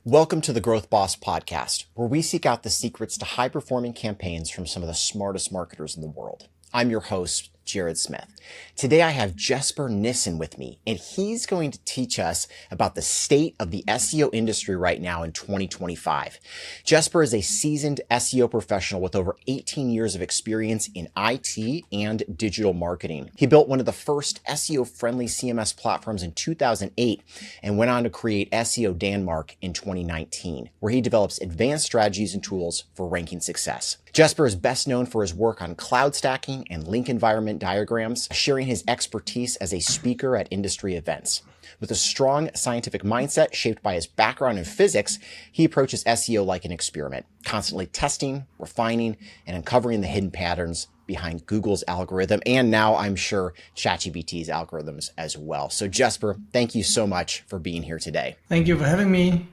Welcome to the Growth Boss podcast, where we seek out the secrets to high-performing campaigns from some of the smartest marketers in the world. I'm your host, Jared Smith. Today I have Jesper Nissen with me, and he's going to teach us about the state of the SEO industry right now in 2025. Jesper is a seasoned SEO professional with over 18 years of experience in IT and digital marketing. He built one of the first SEO-friendly CMS platforms in 2008 and went on to create SEO Danmark in 2019, where he develops advanced strategies and tools for ranking success. Jesper is best known for his work on cloud stacking and link environment diagrams, sharing his expertise as a speaker at industry events. With a strong scientific mindset shaped by his background in physics, he approaches SEO like an experiment, constantly testing, refining, and uncovering the hidden patterns behind Google's algorithm, and now I'm sure ChatGPT's algorithms as well. So Jesper, thank you so much for being here today. Thank you for having me.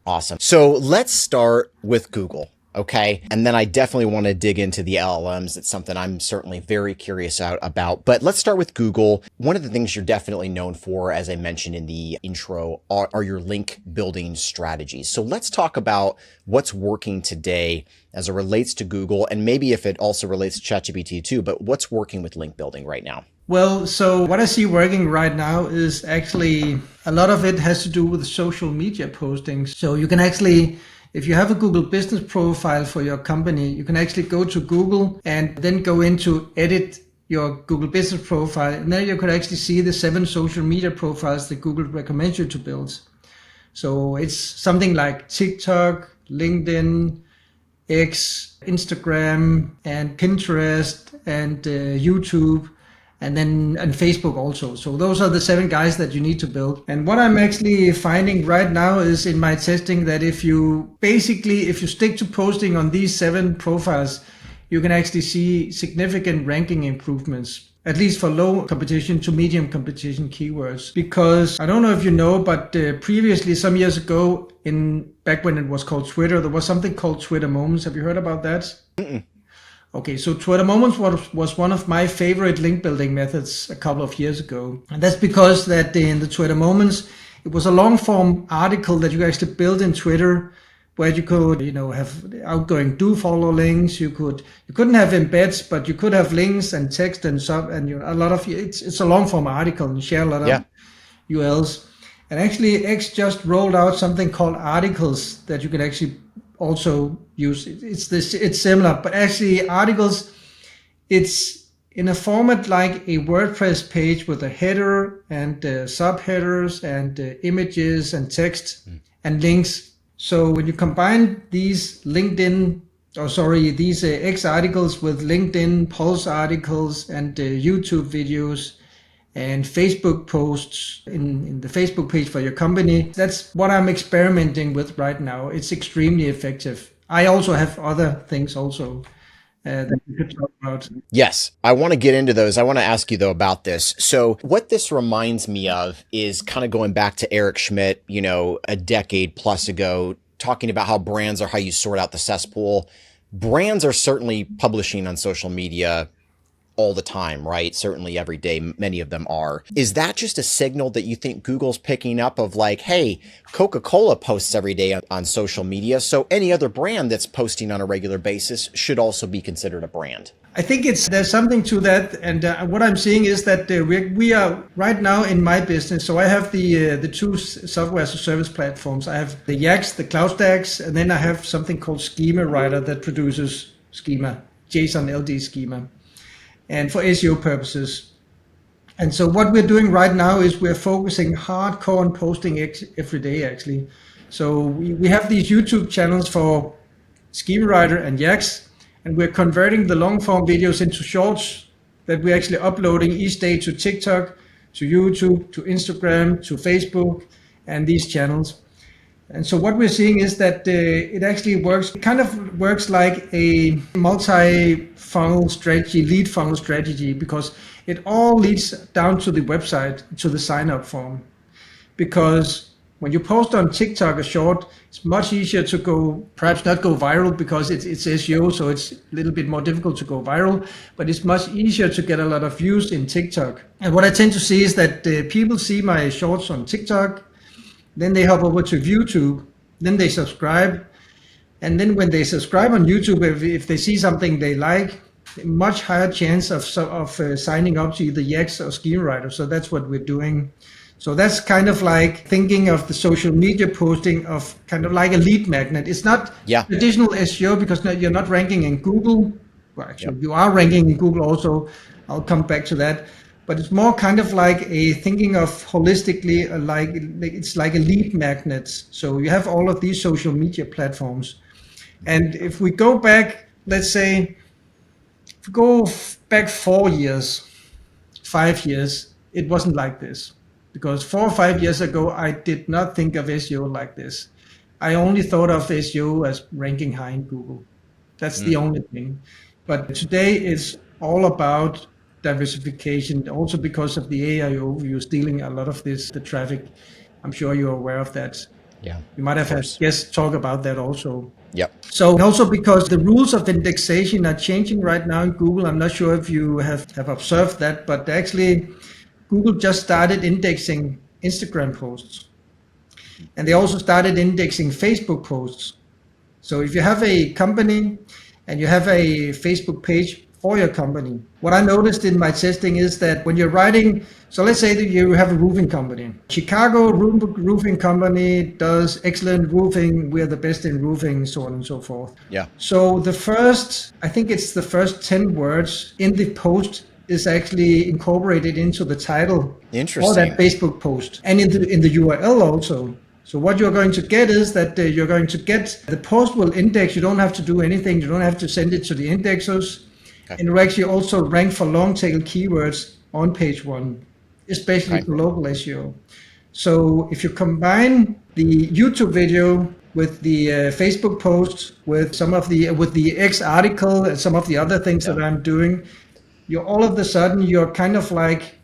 Awesome. So let's start with Google. Okay. And then I definitely want to dig into the LLMs. It's something I'm certainly very curious about. But let's start with Google. One of the things you're definitely known for, as I mentioned in the intro, are your link building strategies. So let's talk about what's working today as it relates to Google, and maybe if it also relates to ChatGPT too, but what's working with link building right now? Well, so what I see working right now is actually a lot of it has to do with social media posting. So you can actually, if you have a Google business profile for your company, you can actually go to Google and then go into edit your Google business profile. And then you could actually see the 7 social media profiles that Google recommends you to build. So it's something like TikTok, LinkedIn, X, Instagram, and Pinterest, and YouTube, and Facebook also. So those are the 7 guys that you need to build. And what I'm actually finding right now is in my testing that if you stick to posting on these 7 profiles, you can actually see significant ranking improvements, at least for low competition to medium competition keywords. Because I don't know if you know, but previously, some years ago, back when it was called Twitter, there was something called Twitter Moments. Have you heard about that? Mm-mm. Okay, so Twitter Moments was one of my favorite link building methods a couple of years ago. And that's because that in the Twitter Moments, it was a long form article that you actually build in Twitter where you could, have outgoing do follow links. You couldn't have embeds, but you could have links and text and sub, and a lot of it's a long form article and share a lot of URLs. And actually X just rolled out something called articles that you can actually also use. It's similar, but actually articles, it's in a format like a WordPress page with a header and subheaders and images and text and links. So when you combine these X articles with LinkedIn Pulse articles and YouTube videos and Facebook posts in the Facebook page for your company, that's what I'm experimenting with right now. It's extremely effective. I also have other things also that we could talk about. Yes, I want to get into those. I want to ask you though about this. So what this reminds me of is kind of going back to Eric Schmidt, a decade plus ago, talking about how brands are how you sort out the cesspool. Brands are certainly publishing on social media all the time, right? Certainly every day, many of them are. Is that just a signal that you think Google's picking up of like, hey, Coca-Cola posts every day on social media, so any other brand that's posting on a regular basis should also be considered a brand? I think there's something to that. And what I'm seeing is that we are right now in my business. So I have the 2 software as a service platforms. I have the Yax, the Cloud Stacks, and then I have something called Schema Writer that produces schema, JSON LD schema, and for SEO purposes. And so what we're doing right now is we're focusing hardcore on posting every day, actually. So we have these YouTube channels for Schema Writer and Yax, and we're converting the long form videos into shorts that we're actually uploading each day to TikTok, to YouTube, to Instagram, to Facebook, and these channels. And so what we're seeing is that it actually works, like a multi-funnel strategy, lead funnel strategy, because it all leads down to the website, to the sign-up form. Because when you post on TikTok a short, it's much easier to perhaps not go viral because it's SEO, so it's a little bit more difficult to go viral, but it's much easier to get a lot of views in TikTok. And what I tend to see is that people see my shorts on TikTok, then they hop over to YouTube, then they subscribe. And then when they subscribe on YouTube, if they see something they like, much higher chance of signing up to either Yext or Schema Writer. So that's what we're doing. So that's kind of like thinking of the social media posting of kind of like a lead magnet. It's not traditional SEO because you're not ranking in Google. Well, actually, you are ranking in Google also. I'll come back to that. But it's more kind of like a thinking of holistically, like it's like a lead magnet. So you have all of these social media platforms. And if we go back, let's say, if we go back 4 years, 5 years, it wasn't like this. Because 4 or 5 years ago, I did not think of SEO like this. I only thought of SEO as ranking high in Google. That's the only thing. But today it's all about diversification, also because of the AI overview stealing a lot of the traffic. I'm sure you're aware of that. Yeah. You might have had guests talk about that also. Yep. So and also because the rules of indexation are changing right now in Google. I'm not sure if you have observed that, but actually Google just started indexing Instagram posts. And they also started indexing Facebook posts. So if you have a company and you have a Facebook page for your company, what I noticed in my testing is that when you're writing, so let's say that you have a roofing company. Chicago roofing company does excellent roofing. We're the best in roofing, so on and so forth. Yeah. So I think it's the first 10 words in the post is actually incorporated into the title or that Facebook post and in the URL also. So what you're going to get is that you're going to get the post will index. You don't have to do anything. You don't have to send it to the indexers. Okay. And it will actually also rank for long tail keywords on page 1, especially for local SEO. So if you combine the YouTube video with the Facebook post, with the X article and some of the other things that I'm doing, you're all of a sudden you're kind of like,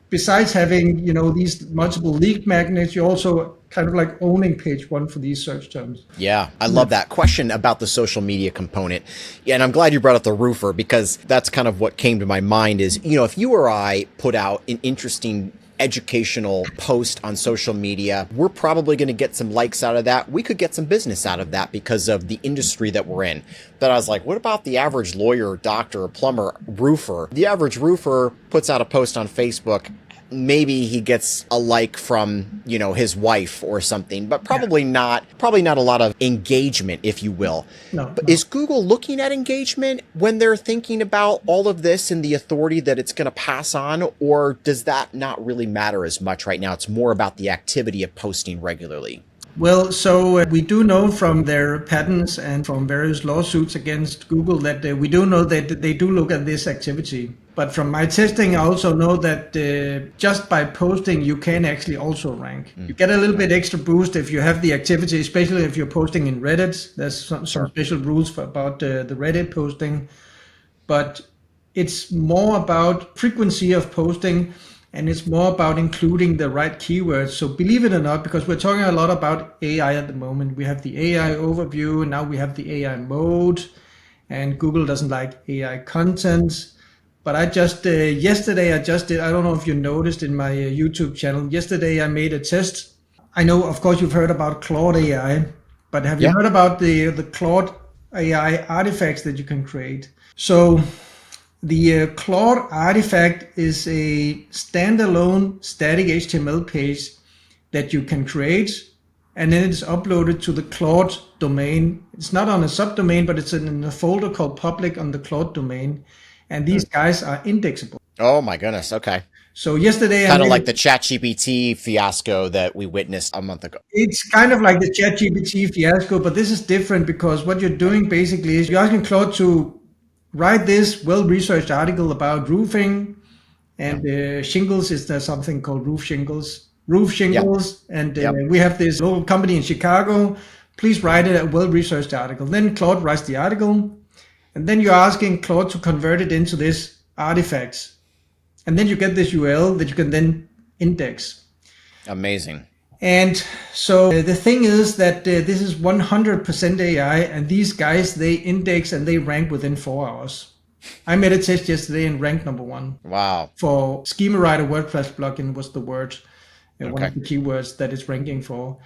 besides having these multiple lead magnets, you're also kind of like owning page 1 for these search terms. Yeah, I love that question about the social media component. Yeah, and I'm glad you brought up the roofer, because that's kind of what came to my mind is, if you or I put out an interesting educational post on social media, we're probably going to get some likes out of that. We could get some business out of that because of the industry that we're in. But I was like, what about the average lawyer, doctor, plumber, roofer? The average roofer puts out a post on Facebook. Maybe he gets a like from, his wife or something, but probably not a lot of engagement, if you will. But is Google looking at engagement when they're thinking about all of this and the authority that it's going to pass on, or does that not really matter as much right now? It's more about the activity of posting regularly. Well, so we do know from their patents and from various lawsuits against Google that we do know that they do look at this activity. But from my testing, I also know that just by posting, you can actually also rank. You get a little bit extra boost if you have the activity, especially if you're posting in Reddit. There's some special rules about the Reddit posting. But it's more about frequency of posting. And it's more about including the right keywords. So believe it or not, because we're talking a lot about AI at the moment. We have the AI overview, and now we have the AI mode. And Google doesn't like AI content. But I just, yesterday I did, I don't know if you noticed in my YouTube channel, yesterday I made a test. I know, of course, you've heard about Claude AI, but have you heard about the Claude AI artifacts that you can create? So the Claude artifact is a standalone static HTML page that you can create, and then it's uploaded to the Claude domain. It's not on a subdomain, but it's in a folder called public on the Claude domain, and these guys are indexable. Oh my goodness, okay. So yesterday, kind of like the ChatGPT fiasco that we witnessed a month ago. It's kind of like the ChatGPT fiasco, but this is different because what you're doing basically is you're asking Claude to write this well-researched article about roofing and shingles. Is there something called roof shingles? And we have this local company in Chicago. Please write a well-researched article. Then Claude writes the article, and then you're asking Claude to convert it into this artifacts. And then you get this URL that you can then index. Amazing. And so the thing is that this is 100% AI, and these guys, they index and they rank within 4 hours. I made a test yesterday and ranked number 1. Wow. For Schema Writer WordPress plugin was the word, one of the keywords that it's ranking for.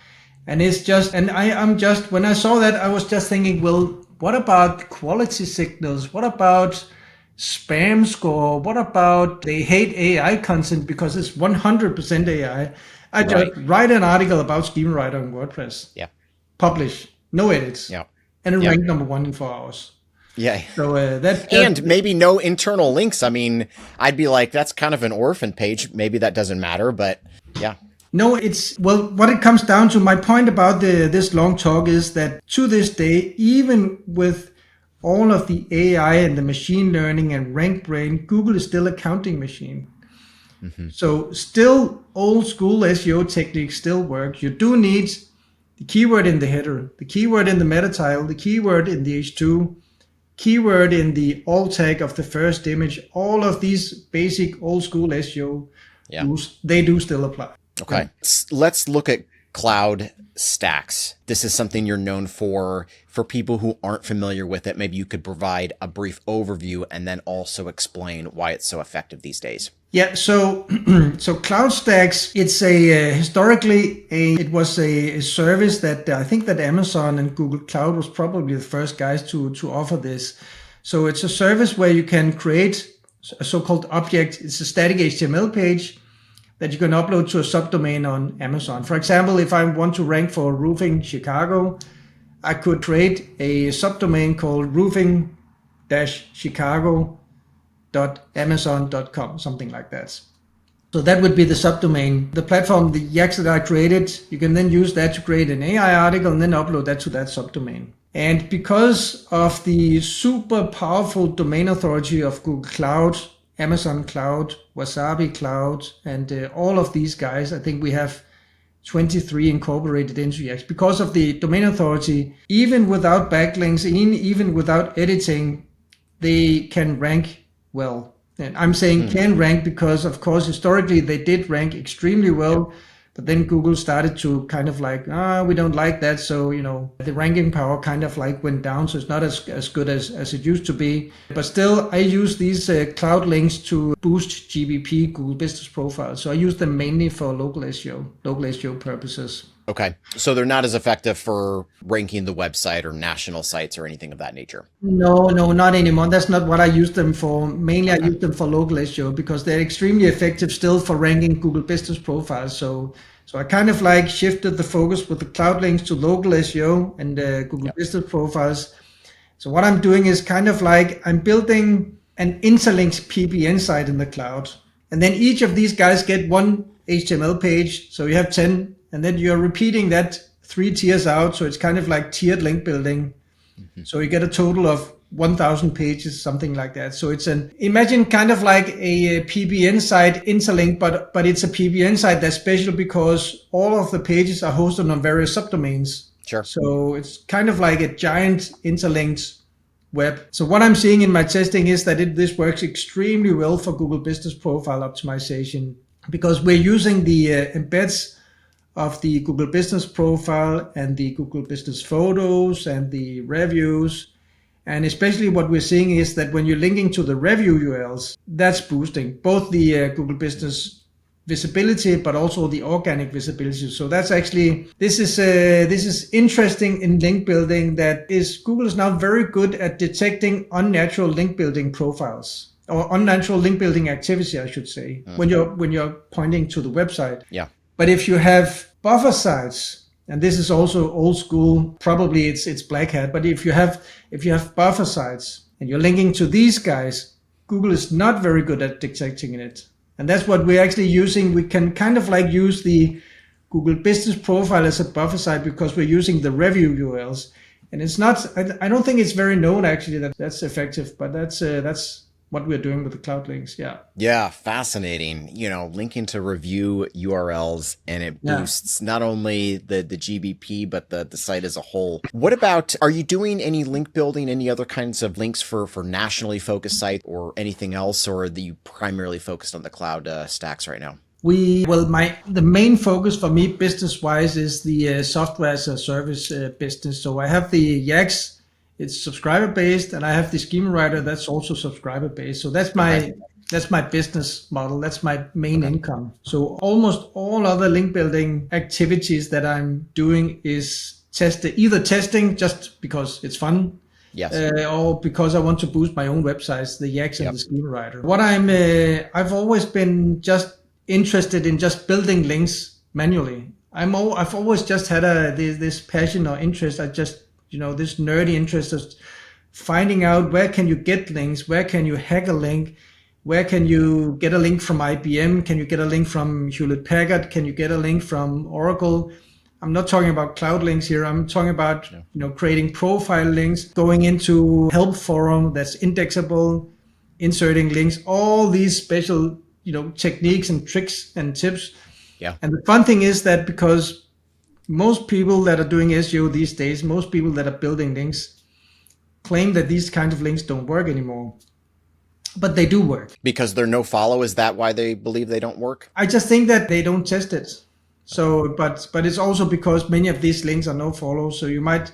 And it's just, and I'm just, when I saw that, I was just thinking, well, what about quality signals? What about spam score? What about they hate AI content because it's 100% AI? I just write an article about schema writer on WordPress. Yeah. Publish, no edits. Yeah. And it ranked #1 in 4 hours. Yeah. So and maybe no internal links. I mean, I'd be like, that's kind of an orphan page. Maybe that doesn't matter, but yeah. No, it's, well, what it comes down to, my point about this long talk is that to this day, even with all of the AI and the machine learning and rank brain, Google is still a counting machine. Mm-hmm. So still old school SEO techniques still work. You do need the keyword in the header, the keyword in the meta title, the keyword in the H2, keyword in the alt tag of the first image. All of these basic old school SEO rules, they do still apply. Okay. Let's look at cloud stacks. This is something you're known for. For people who aren't familiar with it, maybe you could provide a brief overview and then also explain why it's so effective these days. Yeah, so cloud stacks, it's it was a service that I think that Amazon and Google Cloud was probably the first guys to offer this. So it's a service where you can create a so-called object. It's a static HTML page that you can upload to a subdomain on Amazon. For example, if I want to rank for roofing Chicago, I could create a subdomain called roofing-chicago.amazon.com, something like that. So that would be the subdomain. The platform, the Yax that I created, you can then use that to create an AI article and then upload that to that subdomain. And because of the super powerful domain authority of Google Cloud, Amazon Cloud, Wasabi Cloud, and all of these guys, I think we have 23 incorporated into Yax. Because of the domain authority, even without backlinks, even without editing, they can rank well. And I'm saying can rank because, of course, historically they did rank extremely well. But then Google started to kind of like, we don't like that. So, the ranking power kind of like went down. So it's not as good as it used to be. But still, I use these cloud links to boost GBP, Google Business Profile. So I use them mainly for local SEO purposes. Okay. So they're not as effective for ranking the website or national sites or anything of that nature. No, not anymore. That's not what I use them for. Mainly I use them for local SEO because they're extremely effective still for ranking Google Business Profiles. So I kind of like shifted the focus with the cloud links to local SEO and Google Business Profiles. So what I'm doing is kind of like I'm building an interlinked PBN site in the cloud. And then each of these guys get one HTML page. So you have 10. And then you're repeating that 3 tiers out. So it's kind of like tiered link building. Mm-hmm. So you get a total of 1,000 pages, something like that. So it's imagine kind of like a PBN site interlink, but it's a PBN site that's special because all of the pages are hosted on various subdomains. Sure. So it's kind of like a giant interlinked web. So what I'm seeing in my testing is that this works extremely well for Google Business Profile optimization because we're using the embeds of the Google Business Profile and the Google Business Photos and the reviews. And especially what we're seeing is that when you're linking to the review URLs, that's boosting both the Google Business visibility, but also the organic visibility. So that's actually, this is interesting in link building Google is now very good at detecting unnatural link building profiles or unnatural link building activity, I should say, when you're pointing to the website. Yeah. But if you have buffer sites, and this is also old school, probably it's black hat, but if you have buffer sites and you're linking to these guys, Google is not very good at detecting it. And that's what we're actually using. We can kind of like use the Google Business Profile as a buffer site because we're using the review URLs. And it's not, I don't think it's very known actually that that's effective, but that's what we're doing with the cloud links. Yeah. Fascinating. Linking to review URLs and it boosts not only the GBP, but the site as a whole. What about, are you doing any link building, any other kinds of links for nationally focused sites or anything else? Or are you primarily focused on the cloud stacks right now? The main focus for me business wise is the software as a service business. So I have the Yax, it's subscriber based, and I have the schema writer that's also subscriber based. So that's my That's my business model. That's my main income. So almost all other link building activities that I'm doing is either testing just because it's fun, Yes. or because I want to boost my own websites, the Yaks and Yep. the Schema Writer. I've always been just interested in just building links manually. I've always just had this passion or interest. This nerdy interest of finding out where can you get links, where can you hack a link, where can you get a link from IBM, can you get a link from Hewlett Packard, can you get a link from Oracle. I'm not talking about cloud links here. I'm talking about creating profile links, going into help forum that's indexable, inserting links, all these special techniques and tricks and tips. Yeah. And the fun thing is that because most people that are doing SEO these days, most people that are building links claim that these kinds of links don't work anymore. But they do work. Because they're no follow, is that why they believe they don't work? I just think that they don't test it. So, but it's also because many of these links are no follow. So you might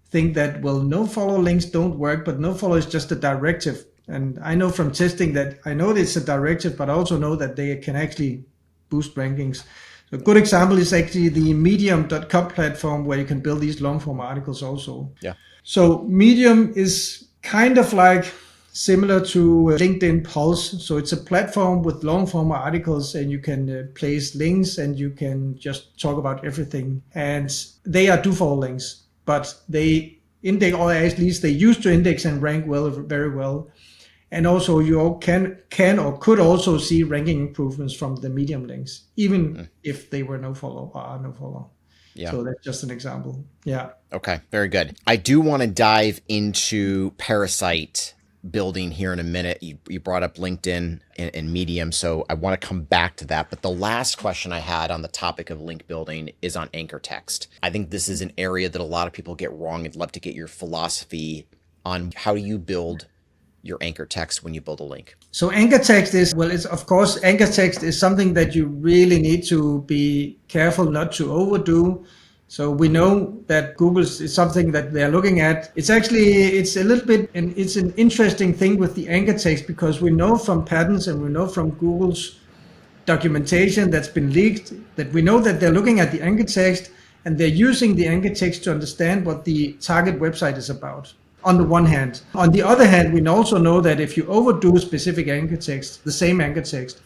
think that, well, no follow links don't work, but no follow is just a directive. And I know from testing that I know it's a directive, but I also know that they can actually boost rankings. So a good example is actually the medium.com platform where you can build these long form articles also. Yeah. So Medium is kind of like similar to LinkedIn Pulse. So it's a platform with long form articles, and you can place links and you can just talk about everything. And they are do-for links, but they index, or at least they used to index and rank very well. And also you can or could also see ranking improvements from the Medium links, even if they were no follow or are no follow. Yeah. So that's just an example. Yeah. Okay, very good. I do want to dive into Parasite building here in a minute. You brought up LinkedIn and Medium, so I want to come back to that. But the last question I had on the topic of link building is on anchor text. I think this is an area that a lot of people get wrong. I'd love to get your philosophy on how you build your anchor text when you build a link. So anchor text is, anchor text is something that you really need to be careful not to overdo. So we know that Google is something that they're looking at. It's a little bit, and it's an interesting thing with the anchor text, because we know from patents and we know from Google's documentation that's been leaked that we know that they're looking at the anchor text and they're using the anchor text to understand what the target website is about. On the one hand. On the other hand, we also know that if you overdo specific anchor text, the same anchor text,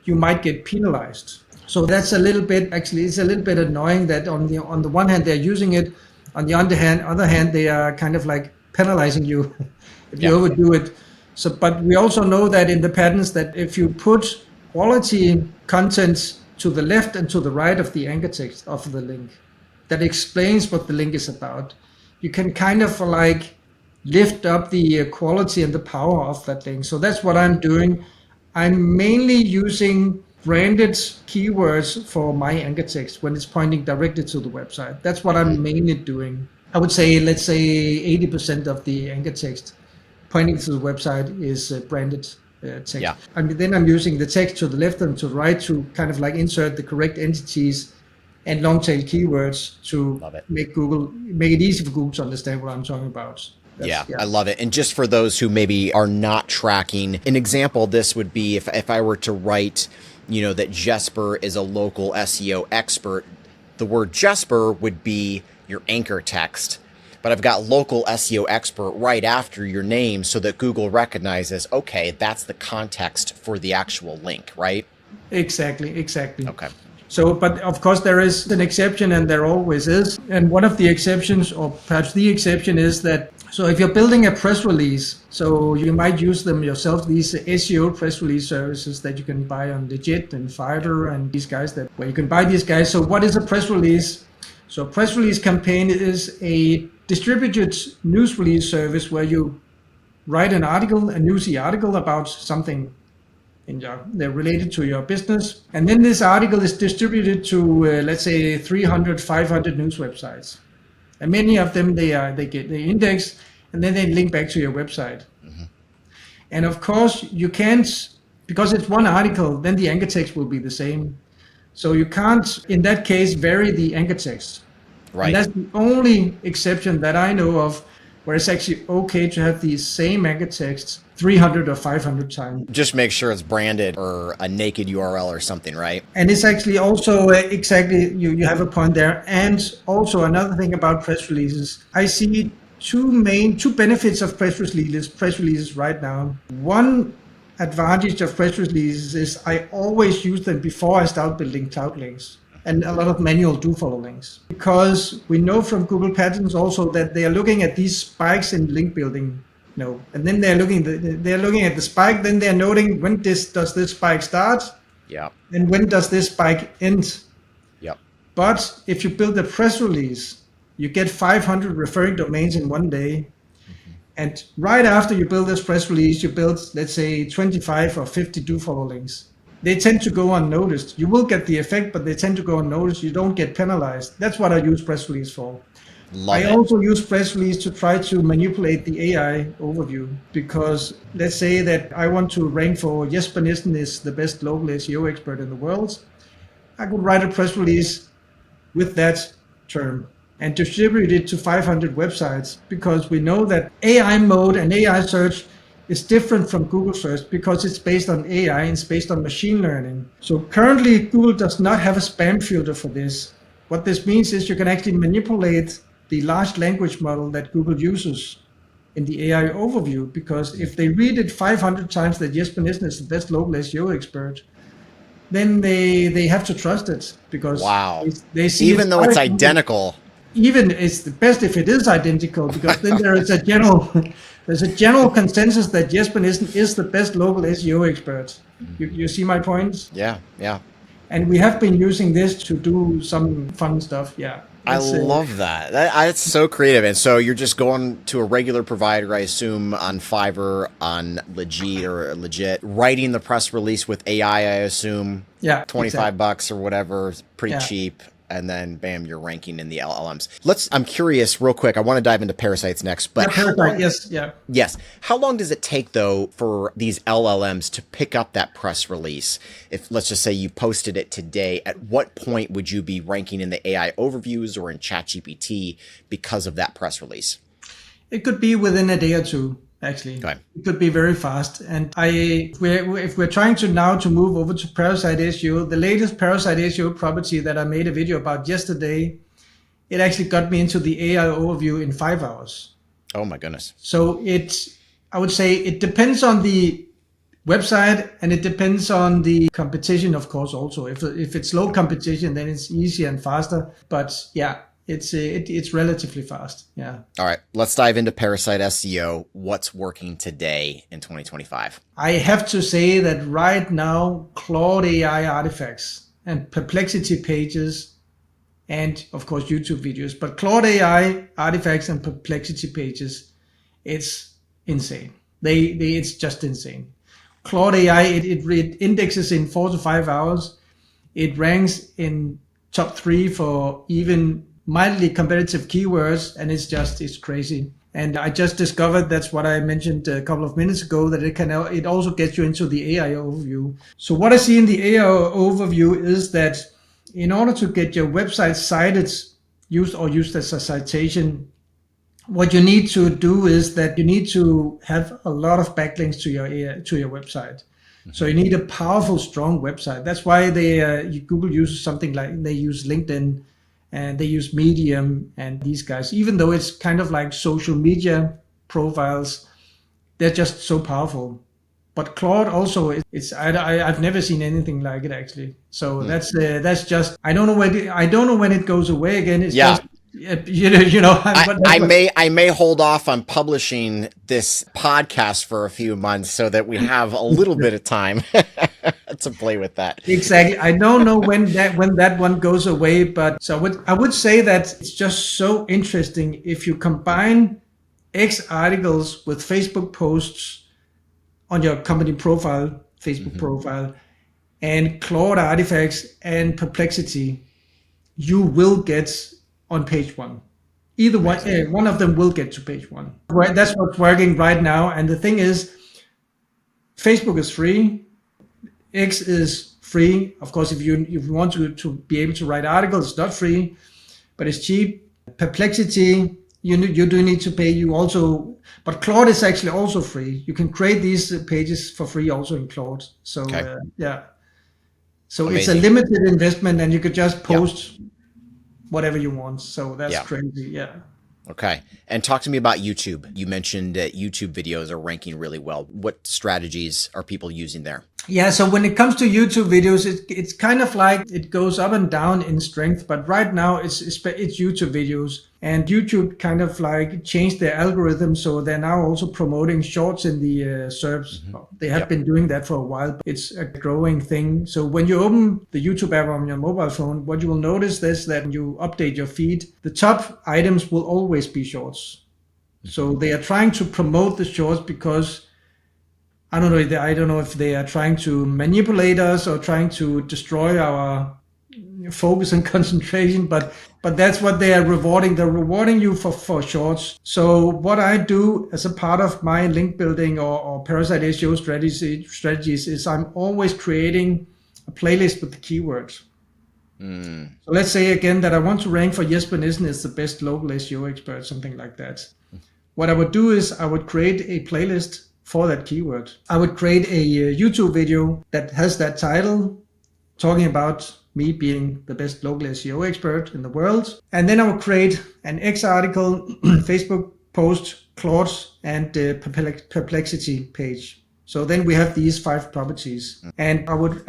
you might get penalized. So that's it's a little bit annoying that on the one hand they're using it, on the other hand they are kind of like penalizing you if you overdo it. So, but we also know that in the patents that if you put quality content to the left and to the right of the anchor text of the link, that explains what the link is about, you can kind of like lift up the quality and the power of that link. So that's what I'm doing. I'm mainly using branded keywords for my anchor text when it's pointing directly to the website. That's what I'm mainly doing. I would say, let's say 80% of the anchor text pointing to the website is branded text. Yeah. Then I'm using the text to the left and to the right to kind of like insert the correct entities and long tail keywords to make it easy for Google to understand what I'm talking about. Yeah, I love it. And just for those who maybe are not tracking, an example of this would be if I were to write, that Jesper is a local SEO expert, the word Jesper would be your anchor text. But I've got local SEO expert right after your name so that Google recognizes, okay, that's the context for the actual link, right? Exactly. Okay. So, but of course there is an exception, and there always is. And one of the exceptions, or perhaps the exception, is that, so if you're building a press release, so you might use them yourself, these SEO press release services that you can buy on Legit and Fiverr and these guys where you can buy these guys. So what is a press release? So a press release campaign is a distributed news release service where you write a newsy article about something they're related to your business. And then this article is distributed to, let's say, 300, 500 news websites. And many of them, they index, and then they link back to your website. Mm-hmm. And of course, you can't, because it's one article, then the anchor text will be the same. So you can't, in that case, vary the anchor text. Right. And that's the only exception that I know of where it's actually okay to have these same anchor texts 300 or 500 times. Just make sure it's branded or a naked URL or something, right? And it's actually also exactly, you have a point there. And also another thing about press releases, I see two benefits of press releases right now. One advantage of press releases is I always use them before I start building cloud links and a lot of manual do follow links, because we know from Google patterns also that they are looking at these spikes in link building. No, and then they're looking at the spike. Then they're noting when does this spike start? Yeah. And when does this spike end? Yep. But if you build a press release, you get 500 referring domains in one day. And right after you build this press release, you build, let's say, 25 or 50 do follow links. They tend to go unnoticed. You will get the effect, but they tend to go unnoticed. You don't get penalized. That's what I use press release for. I also use press release to try to manipulate the AI overview, because let's say that I want to rank for Jesper Nissen is the best local SEO expert in the world. I could write a press release with that term and distribute it to 500 websites, because we know that AI mode and AI search is different from Google search because it's based on AI and it's based on machine learning. So currently Google does not have a spam filter for this. What this means is you can actually manipulate the large language model that Google uses in the AI overview, because if they read it 500 times that Jesper Nissen is the best local SEO expert, then they have to trust it, because they see even though it's identical. Even it's the best if it is identical, because then there's a general consensus that Jesper Nissen is the best local SEO expert. You see my point? Yeah. And we have been using this to do some fun stuff. Yeah. I love that. That's so creative. And so you're just going to a regular provider, I assume, on Fiverr, on Legit, writing the press release with AI, I assume. Yeah. $25 or whatever, pretty cheap. And then bam, you're ranking in the LLMs. I'm curious real quick. I want to dive into Parasites next, but yes. How long does it take though for these LLMs to pick up that press release? If let's just say you posted it today, at what point would you be ranking in the AI overviews or in ChatGPT because of that press release? It could be within a day or two. Actually, it could be very fast. And if we're trying to move over to Parasite SEO, the latest Parasite SEO property that I made a video about yesterday, it actually got me into the AI overview in 5 hours. Oh my goodness. So I would say it depends on the website and it depends on the competition, of course, also. If it's low competition, then it's easier and faster. But yeah. It's relatively fast. Yeah. All right. Let's dive into Parasite SEO. What's working today in 2025? I have to say that right now, Claude AI artifacts and Perplexity pages, and of course YouTube videos, but Claude AI artifacts and Perplexity pages, it's insane. It's just insane. Claude AI, it indexes in 4 to 5 hours. It ranks in top 3 for even mildly competitive keywords, and it's crazy. And I just discovered, that's what I mentioned a couple of minutes ago, that it also gets you into the AI overview. So what I see in the AI overview is that in order to get your website cited, used as a citation, what you need to do is that you need to have a lot of backlinks to your website. So you need a powerful, strong website. That's why Google uses something like, they use LinkedIn, and they use Medium and these guys, even though it's kind of like social media profiles, they're just so powerful. But Claude also, I've never seen anything like it actually. So that's just, I don't know when it goes away again. It's just, I may hold off on publishing this podcast for a few months so that we have a little bit of time to play with that. Exactly. I don't know when that one goes away, but so I would say that it's just so interesting if you combine X articles with Facebook posts on your company profile, Facebook profile, and Claude artifacts and Perplexity, you will get on page 1. Either one of them will get to page 1. That's what's working right now. And the thing is, Facebook is free. X is free. Of course, if you want to be able to write articles, it's not free, but it's cheap. Perplexity, you do need to pay. You also, but Claude is actually also free. You can create these pages for free also in Claude. So Okay. yeah, so Amazing. it's a limited investment, and you could just Yeah. post whatever you want. So that's Yeah. crazy. Yeah. Okay. And talk to me about YouTube. You mentioned that YouTube videos are ranking really well. What strategies are people using there? Yeah, so when it comes to YouTube videos, it's kind of like it goes up and down in strength, but right now it's YouTube videos, and YouTube kind of like changed their algorithm, so they're now also promoting shorts in the SERPs. They have been doing that for a while, but it's a growing thing. So when you open the YouTube app on your mobile phone, what you will notice is that when you update your feed, the top items will always be shorts. So they are trying to promote the shorts because I don't know if they are trying to manipulate us or trying to destroy our focus and concentration, but that's what they are rewarding. They're rewarding you for shorts. So what I do as a part of my link building or Parasite SEO strategies is I'm always creating a playlist with the keywords. So let's say again that I want to rank for Jesper Nissen is the best local SEO expert, something like that. What I would do is I would create a playlist for that keyword. I would create a YouTube video that has that title, talking about me being the best local SEO expert in the world. And then I would create an X article, Facebook post, Claude, and Perplexity page. So then we have these 5 properties. And I would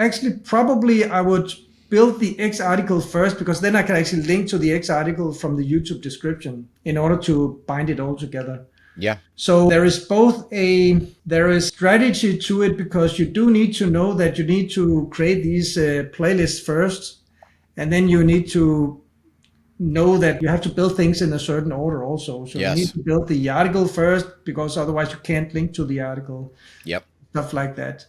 build the X article first, because then I can actually link to the X article from the YouTube description in order to bind it all together. Yeah. So there is strategy to it, because you do need to know that you need to create these playlists first, and then you need to know that you have to build things in a certain order also. So you need to build the article first, because otherwise you can't link to the article. Yep. Stuff like that.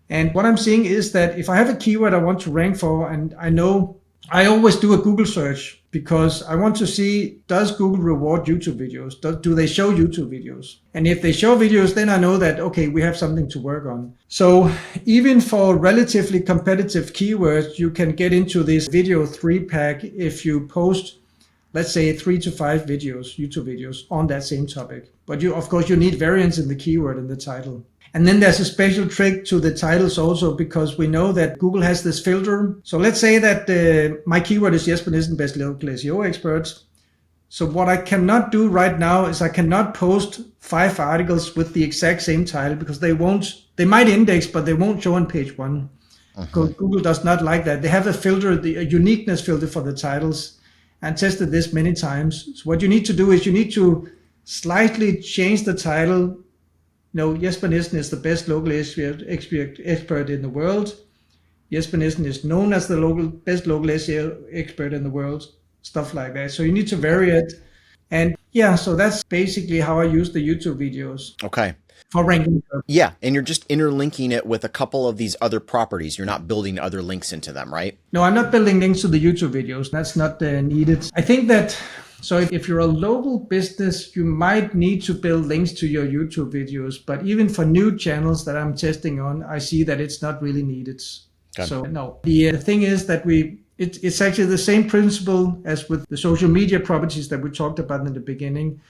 And what I'm seeing is that if I have a keyword I want to rank for, and I know I always do a Google search, because I want to see, does Google reward YouTube videos? Do they show YouTube videos? And if they show videos, then I know that, okay, we have something to work on. So even for relatively competitive keywords, you can get into this video 3-pack if you post, let's say 3 to 5 videos, YouTube videos on that same topic. But of course, you need variance in the keyword and the title. And then there's a special trick to the titles also, because we know that Google has this filter. So let's say that my keyword is Jesper Nissen, best local SEO expert. So what I cannot do right now is I cannot post 5 articles with the exact same title, because they might index, but they won't show on page 1. Because Google does not like that. They have a filter, a uniqueness filter for the titles, and tested this many times. So what you need to do is you need to slightly change the title. Jesper Nissen is the best local expert in the world. Jesper Nissen is known as the best local SEO expert in the world. Stuff like that. So you need to vary it. And yeah, so that's basically how I use the YouTube videos. Okay. For ranking. Yeah, and you're just interlinking it with a couple of these other properties. You're not building other links into them, right? No, I'm not building links to the YouTube videos. That's not needed. I think that, so if you're a local business, you might need to build links to your YouTube videos. But even for new channels that I'm testing on, I see that it's not really needed. Okay. So no, the thing is that it's actually the same principle as with the social media properties that we talked about in the beginning.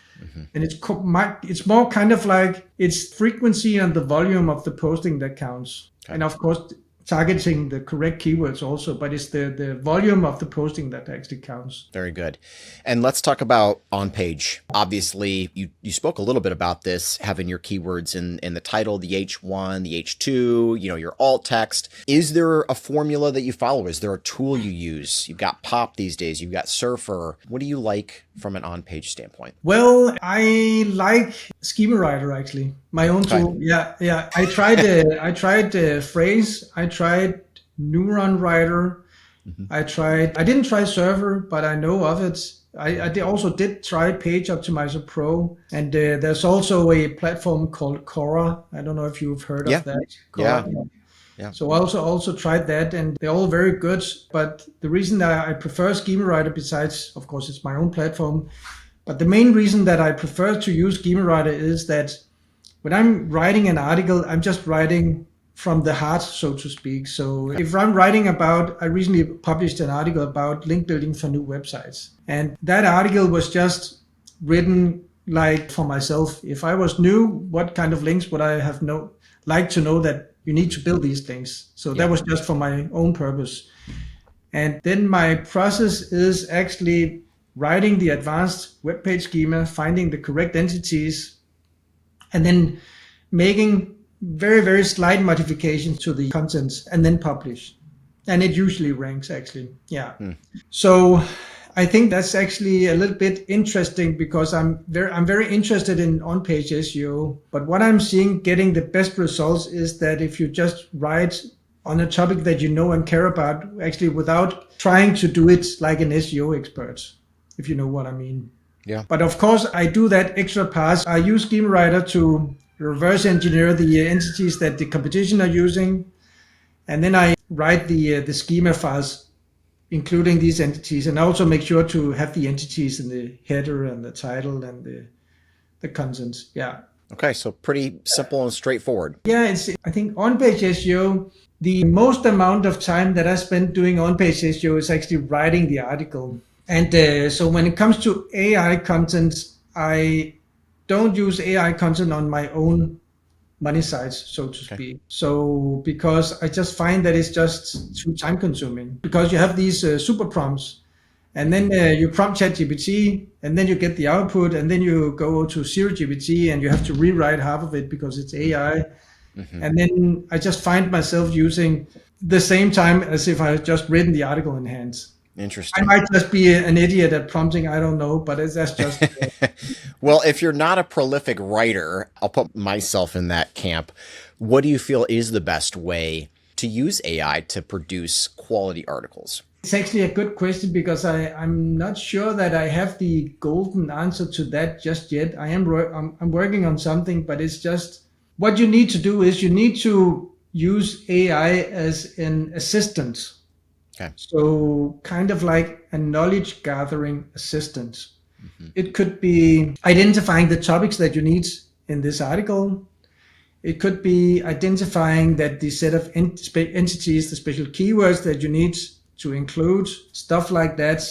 And it's more kind of like it's frequency and the volume of the posting that counts. Okay. And of course, targeting the correct keywords also, but it's the volume of the posting that actually counts. Very good. And let's talk about on-page. Obviously, you spoke a little bit about this, having your keywords in the title, the H1, the H2, your alt text. Is there a formula that you follow? Is there a tool you use? You've got Pop these days. You've got Surfer. What do you like from an on-page standpoint? Well, I like Schema Writer, actually. My own tool. Yeah. I tried Phrase. I tried Neuron Writer. I didn't try Server, but I know of it. I also did try Page Optimizer Pro. And there's also a platform called Cora. I don't know if you've heard of that. Cora. Yeah. So I also tried that, and they're all very good. But the reason that I prefer Schema Writer, besides, of course, it's my own platform, but the main reason that I prefer to use Schema Writer is that when I'm writing an article, I'm just writing from the heart, so to speak. So if I'm writing I recently published an article about link building for new websites. And that article was just written like for myself. If I was new, what kind of links would I have like to know that you need to build these things? So that was just for my own purpose. And then my process is actually writing the advanced web page schema, finding the correct entities, and then making very, very slight modifications to the contents and then publish. And it usually ranks actually. Yeah. So I think that's actually a little bit interesting because I'm very interested in on-page SEO. But what I'm seeing getting the best results is that if you just write on a topic that you know and care about, actually without trying to do it like an SEO expert, if you know what I mean. Yeah. But of course, I do that extra pass. I use Schema Writer to reverse engineer the entities that the competition are using. And then I write the schema files, including these entities, and I also make sure to have the entities in the header and the title and the contents. Yeah. Okay, so pretty simple and straightforward. Yeah, I think on-page SEO, the most amount of time that I spend doing on-page SEO is actually writing the article. And so when it comes to AI content, I don't use AI content on my own money sites, so to speak. So because I just find that it's just too time consuming because you have these super prompts and then you prompt ChatGPT and then you get the output and then you go to ZeroGPT and you have to rewrite half of it because it's AI. And then I just find myself using the same time as if I had just written the article in hand. Interesting. I might just be an idiot at prompting. I don't know, but that's just. Well, if you're not a prolific writer, I'll put myself in that camp. What do you feel is the best way to use AI to produce quality articles? It's actually a good question because I'm not sure that I have the golden answer to that just yet. I'm working on something, but it's just what you need to do is you need to use AI as an assistant. Okay. So kind of like a knowledge gathering assistant. It could be identifying the topics that you need in this article. It could be identifying that the set of entities, the special keywords that you need to include, stuff like that.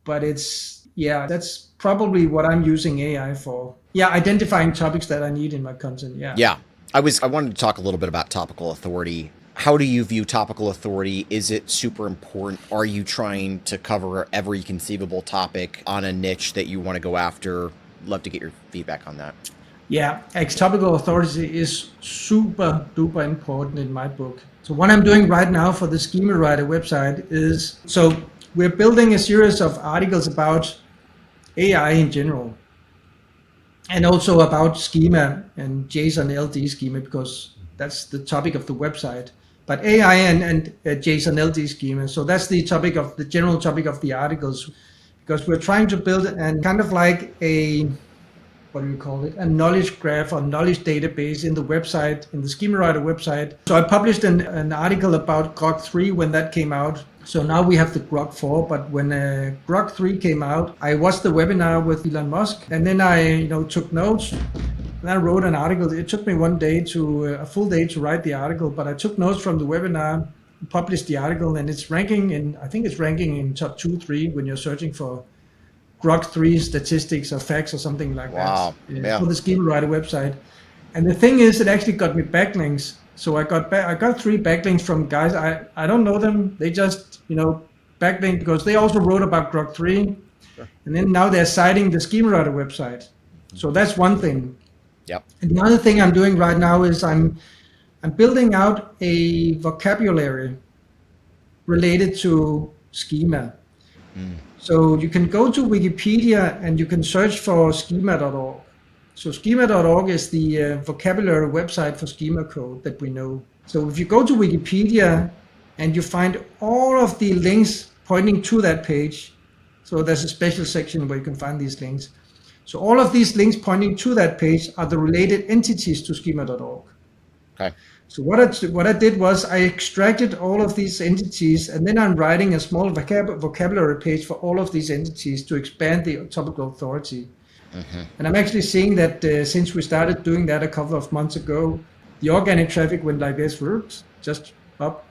But that's probably what I'm using AI for. Yeah, identifying topics that I need in my content. Yeah. Yeah. I wanted to talk a little bit about topical authority. How do you view topical authority? Is it super important? Are you trying to cover every conceivable topic on a niche that you want to go after? Love to get your feedback on that. Yeah, topical authority is super duper important in my book. So what I'm doing right now for the Schema Writer website is, so we're building a series of articles about AI in general. And also about schema and JSON LD schema, because that's the topic of the website. But AI and JSON LD schema. So that's the general topic of the articles, because we're trying to build and kind of like a knowledge graph or knowledge database in the website, in the Schema Writer website. So I published an article about Grok 3 when that came out. So now we have the Grok 4, but when Grok 3 came out, I watched the webinar with Elon Musk, and then I took notes. And I wrote an article. It took me a full day to write the article, but I took notes from the webinar, published the article, and I think it's ranking in top 2, 3 when you're searching for Grok 3 statistics or facts or something like that. Yeah. For the Schema Writer website. And the thing is, it actually got me backlinks. So I got 3 backlinks from guys. I don't know them. They just backlink because they also wrote about Grok 3, and then now they're citing the Schema Writer website. So that's one thing. Yep. And the other thing I'm doing right now is I'm building out a vocabulary related to schema. So you can go to Wikipedia and you can search for schema.org. So schema.org is the vocabulary website for schema code that we know. So if you go to Wikipedia and you find all of the links pointing to that page, so there's a special section where you can find these links. So all of these links pointing to that page are the related entities to schema.org. Okay. So what I did was I extracted all of these entities, and then I'm writing a small vocabulary page for all of these entities to expand the topical authority. And I'm actually seeing that since we started doing that a couple of months ago, the organic traffic went like this, just up.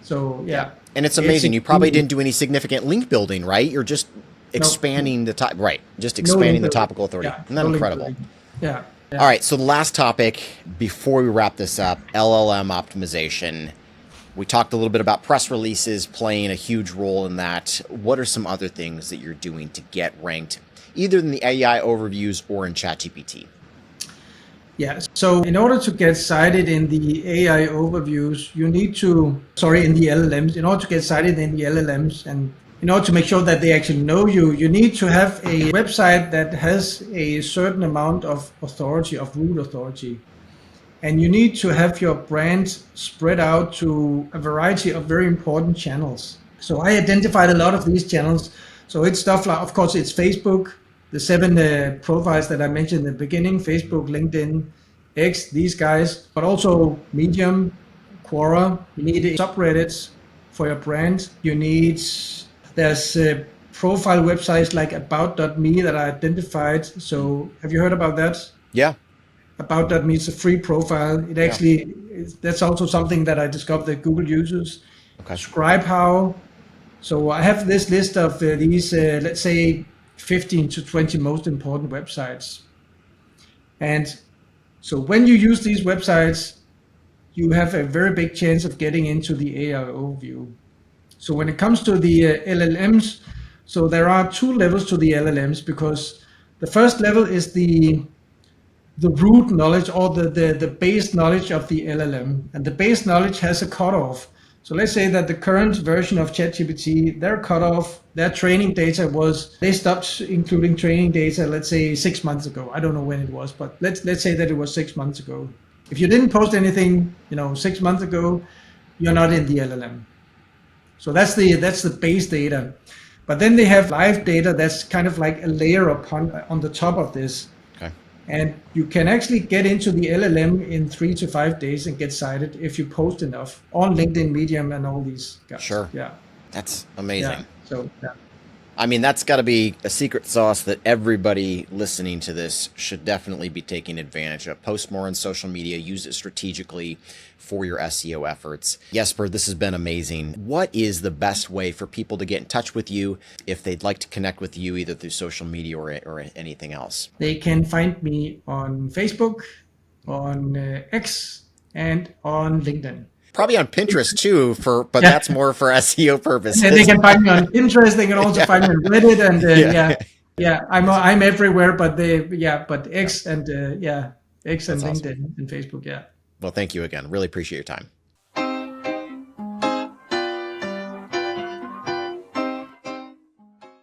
So yeah. And it's amazing. You probably didn't do any significant link building, right? You're just expanding the top, right? Just No expanding link the building. topical authority. Yeah, Isn't that no link incredible? building. Yeah. All right. So the last topic before we wrap this up, LLM optimization. We talked a little bit about press releases playing a huge role in that. What are some other things that you're doing to get ranked, either in the AI overviews or in ChatGPT? Yeah. So in order to get cited in the AI overviews, you need to, in the LLMs, in order to get cited in the LLMs and in order to make sure that they actually know you, you need to have a website that has a certain amount of authority, of root authority. And you need to have your brand spread out to a variety of very important channels. So I identified a lot of these channels. So it's stuff like, of course, it's Facebook, the 7 profiles that I mentioned in the beginning, Facebook, LinkedIn, X, these guys, but also Medium, Quora. You need subreddits for your brand. You need, there's profile websites like about.me that I identified. So have you heard about that? Yeah. About.me is a free profile. It actually, that's also something that I discovered that Google uses. Okay. ScribeHow. So I have this list of these, let's say, 15 to 20 most important websites. And so when you use these websites, you have a very big chance of getting into the AI overview. So when it comes to the LLMs, so there are 2 levels to the LLMs, because the first level is the root knowledge, or the base knowledge of the LLM. And the base knowledge has a cutoff. So let's say that the current version of ChatGPT, their cutoff, their training data was, they stopped including training data, let's say 6 months ago. I don't know when it was, but let's say that it was 6 months ago. If you didn't post anything, 6 months ago, you're not in the LLM. So that's the base data. But then they have live data that's kind of like a layer on the top of this. Okay. And you can actually get into the LLM in 3 to 5 days and get cited if you post enough on LinkedIn, Medium, and all these guys. Sure. Yeah. That's amazing. Yeah. So, yeah. I mean, that's got to be a secret sauce that everybody listening to this should definitely be taking advantage of. Post more on social media, use it strategically for your SEO efforts. Jesper, this has been amazing. What is the best way for people to get in touch with you if they'd like to connect with you either through social media or anything else? They can find me on Facebook, on X, and on LinkedIn. Probably on Pinterest too, but that's more for SEO purposes. And they can find me on Pinterest. They can also find me on Reddit, and I'm everywhere. But X and X and LinkedIn and Facebook. Yeah. Well, thank you again. Really appreciate your time.